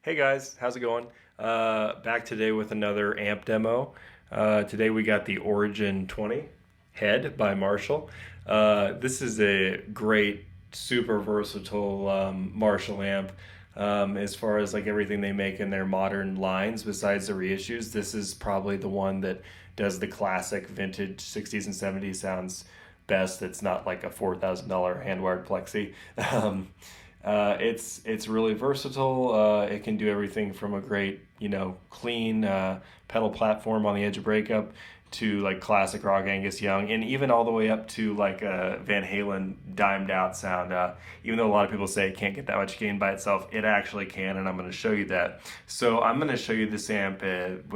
Hey guys, how's it going? Back today with another amp demo. Today we got the Origin 20 head by Marshall. This is a great, super versatile Marshall amp. As far as like everything they make in their modern lines, besides the reissues, this is probably the one that does the classic vintage 60s and 70s sounds best. It's not like a $4,000 hand-wired plexi. It's really versatile. It can do everything from a great, clean pedal platform on the edge of breakup to like classic rock Angus Young, and even all the way up to like a Van Halen dimed out sound. Even though a lot of people say it can't get that much gain by itself, it actually can, and I'm going to show you that. So I'm going to show you this amp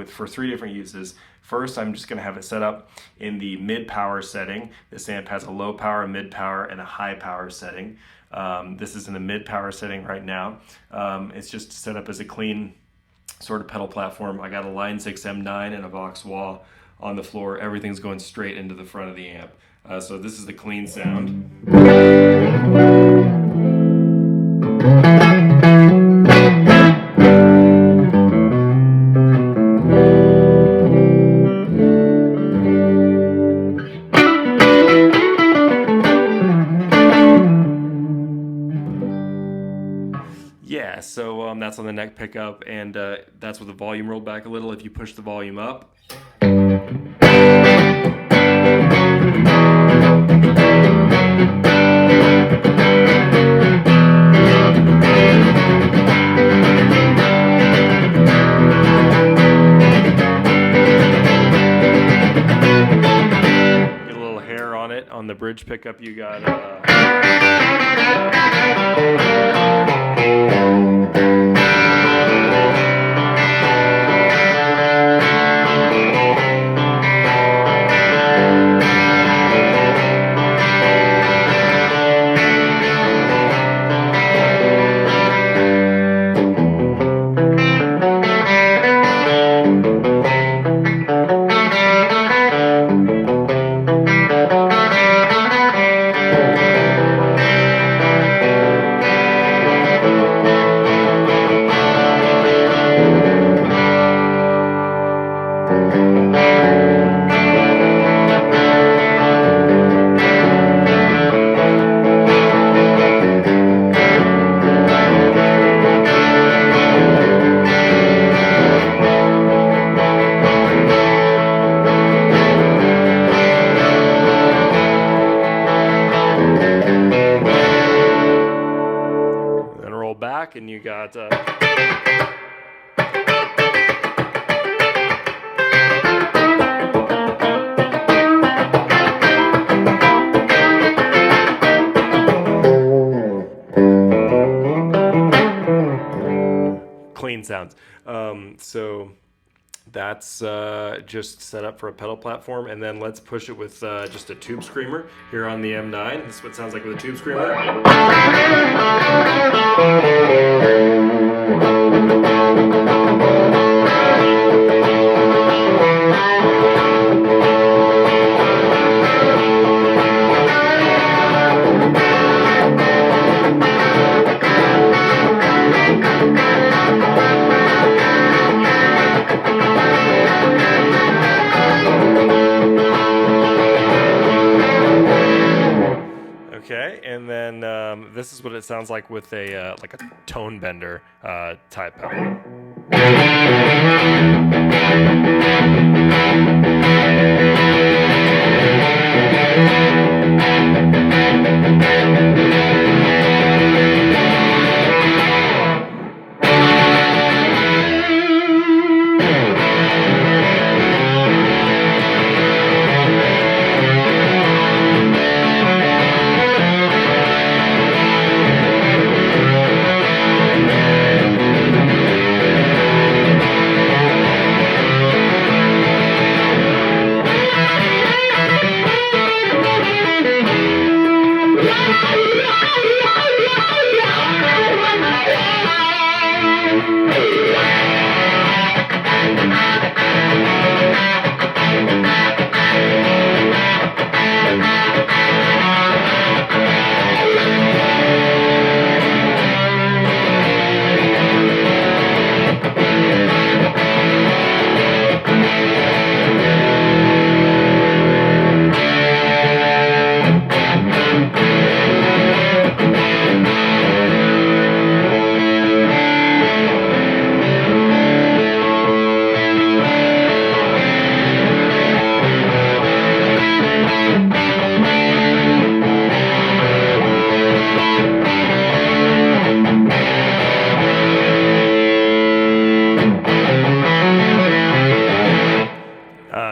for three different uses. First, I'm just going to have it set up in the mid-power setting. This amp has a low power, mid-power, and a high power setting. This is in the mid-power setting right now. It's just set up as a clean sort of pedal platform. I got a Line 6 M9 and a Vox wah on the floor. Everything's going straight into the front of the amp. So this is the clean sound. Yeah, so that's on the neck pickup, and that's with the volume rolled back a little. If you push the volume up, get a little hair on it. On the bridge pickup, you got back, and you got clean sounds. So that's just set up for a pedal platform, and then let's push it with just a tube screamer here on the M9. This is what it sounds like with a tube screamer. Okay, and then this is what it sounds like with a like a tone bender type pedal.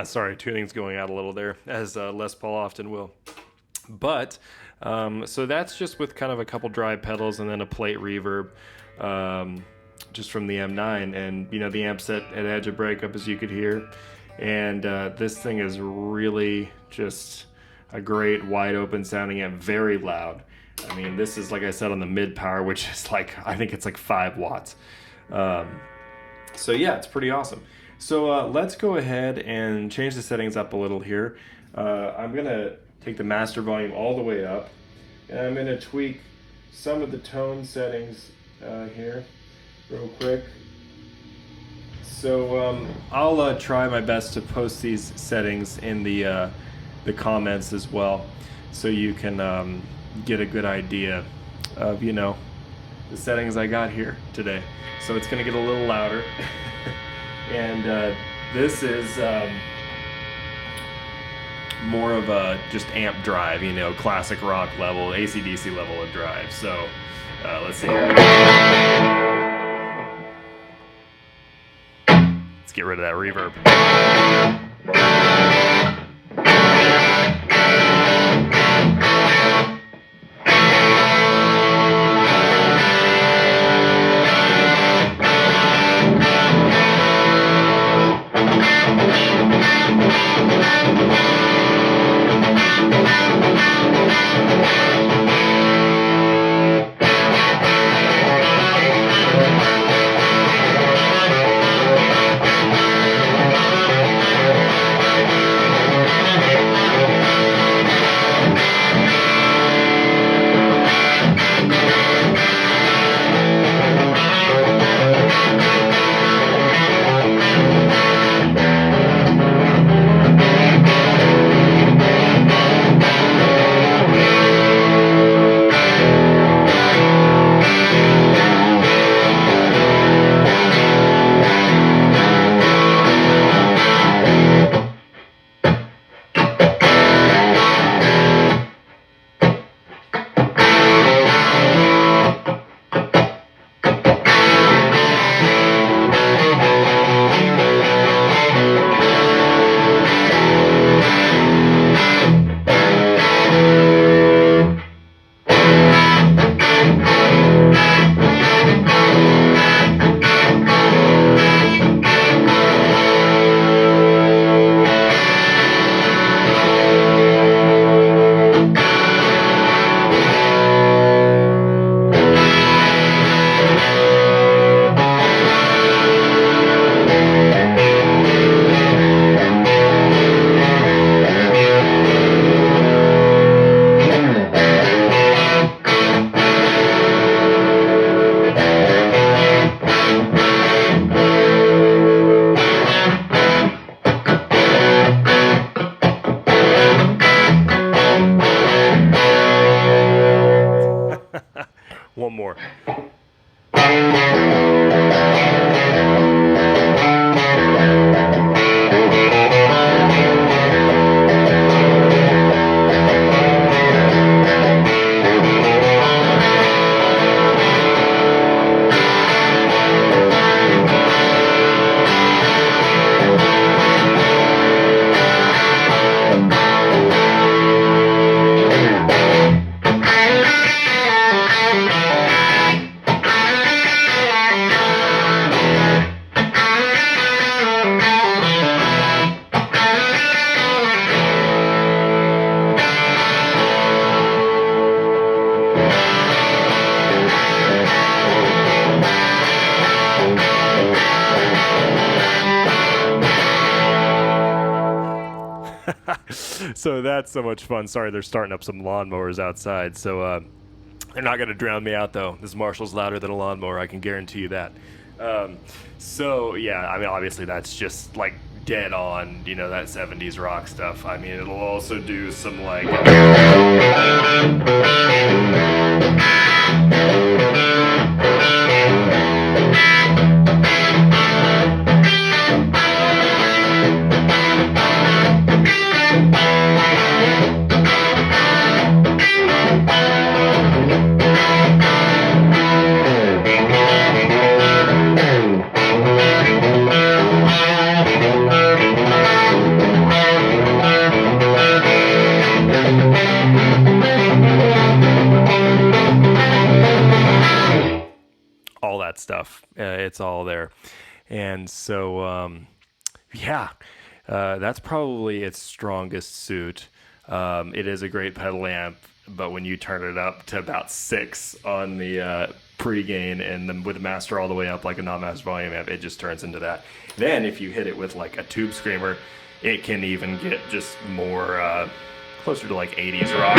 Sorry, tuning's going out a little there, as Les Paul often will. But, so that's just with kind of a couple dry pedals and then a plate reverb, just from the M9. And, you know, the amp's at edge of breakup, as you could hear. And this thing is really just a great wide open sounding amp, very loud. I mean, this is, like I said, on the mid power, which is like, I think it's like 5 watts. So yeah, it's pretty awesome. So let's go ahead and change the settings up a little here. I'm gonna take the master volume all the way up, and I'm gonna tweak some of the tone settings here real quick. So I'll try my best to post these settings in the comments as well, so you can get a good idea of, you know, the settings I got here today. So it's gonna get a little louder. And this is more of a just amp drive, you know, classic rock level, AC/DC level of drive. So let's see here. Let's get rid of that reverb. One more. So that's so much fun. Sorry, they're starting up some lawnmowers outside. So they're not going to drown me out, though. This Marshall's louder than a lawnmower. I can guarantee you that. So, yeah, I mean, obviously that's just, like, dead on, you know, that 70s rock stuff. I mean, it'll also do some, like... it's all there. And so, that's probably its strongest suit. It is a great pedal amp, but when you turn it up to about 6 on the pre-gain and then with the master all the way up like a non-master volume amp, it just turns into that. Then if you hit it with like a tube screamer, it can even get just more closer to like 80s rock.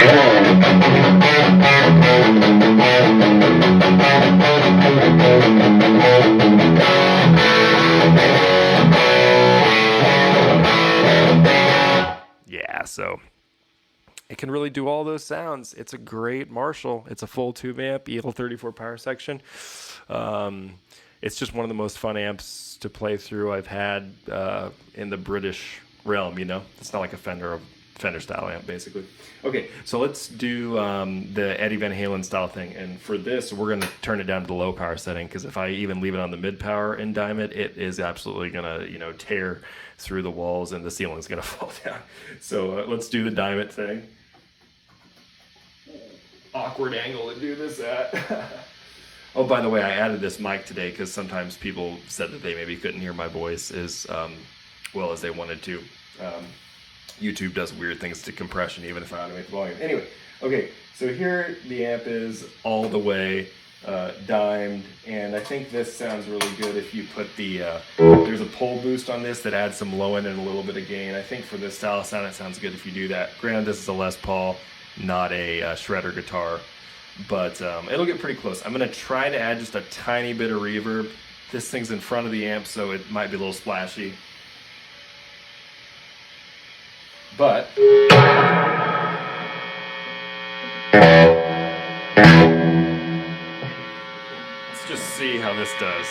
Yeah, so it can really do all those sounds. It's a great Marshall. It's a full tube amp, EL34 power section. It's just one of the most fun amps to play through I've had in the British realm, you know? It's not like a Fender style amp, basically. Okay, so let's do the Eddie Van Halen style thing. And for this, we're going to turn it down to the low power setting, because if I even leave it on the mid power and dime it, it is absolutely going to, tear through the walls and the ceiling's going to fall down. So let's do the dime it thing. Awkward angle to do this at. Oh, by the way, I added this mic today because sometimes people said that they maybe couldn't hear my voice as well as they wanted to. YouTube does weird things to compression, even if I automate the volume. Anyway, okay, so here the amp is all the way dimed, and I think this sounds really good if you put the, there's a pole boost on this that adds some low end and a little bit of gain. I think for this style of sound, it sounds good if you do that. Granted, this is a Les Paul, not a shredder guitar, but it'll get pretty close. I'm going to try to add just a tiny bit of reverb. This thing's in front of the amp, so it might be a little splashy. But let's just see how this does.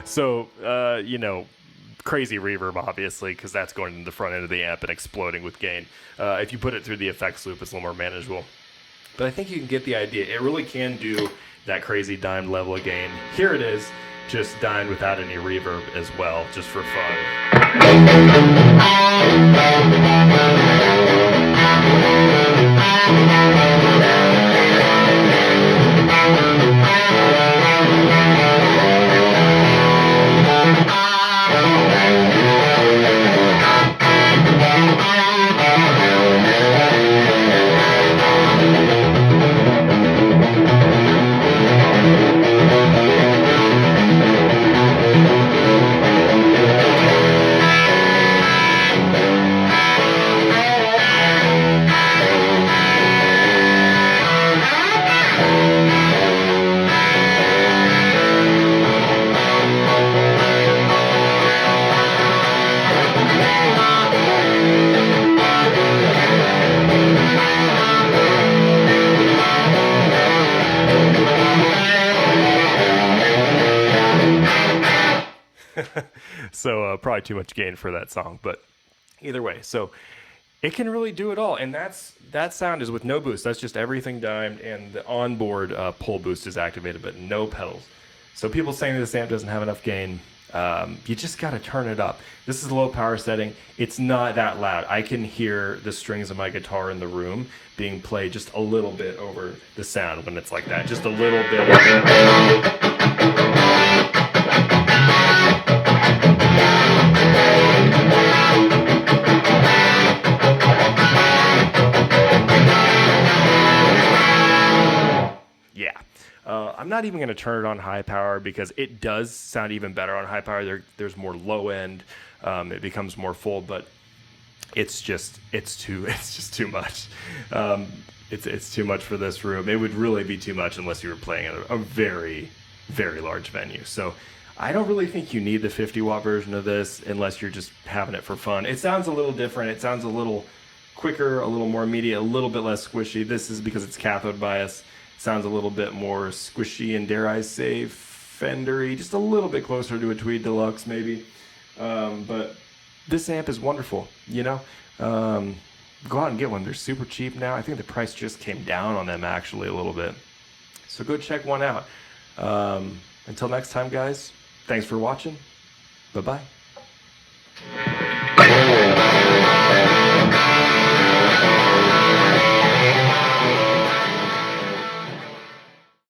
So, crazy reverb, obviously, because that's going to the front end of the amp and exploding with gain. If you put it through the effects loop, it's a little more manageable. But I think you can get the idea. It really can do that crazy dimed level of gain. Here it is, just dimed without any reverb as well, just for fun. So probably too much gain for that song, but either way, so it can really do it all, and that sound is with no boost. That's just everything dimed, and the onboard pull boost is activated, but no pedals. So people saying this amp doesn't have enough gain, you just got to turn it up. This is a low power setting. It's not that loud. I can hear the strings of my guitar in the room being played just a little bit over the sound when it's like that, just a little bit. Yeah. I'm not even going to turn it on high power because it does sound even better on high power. There's more low end. It becomes more full, but it's just too much. It's too much for this room. It would really be too much unless you were playing at a very, very large venue. So I don't really think you need the 50-watt version of this unless you're just having it for fun. It sounds a little different. It sounds a little quicker, a little more immediate, a little bit less squishy. This is because it's cathode bias. Sounds a little bit more squishy and, dare I say, Fendery, just a little bit closer to a Tweed Deluxe maybe. But this amp is wonderful, you know. Go out and get one. They're super cheap now. I think the price just came down on them actually a little bit. So go check one out. Until next time, guys, thanks for watching. Bye-bye.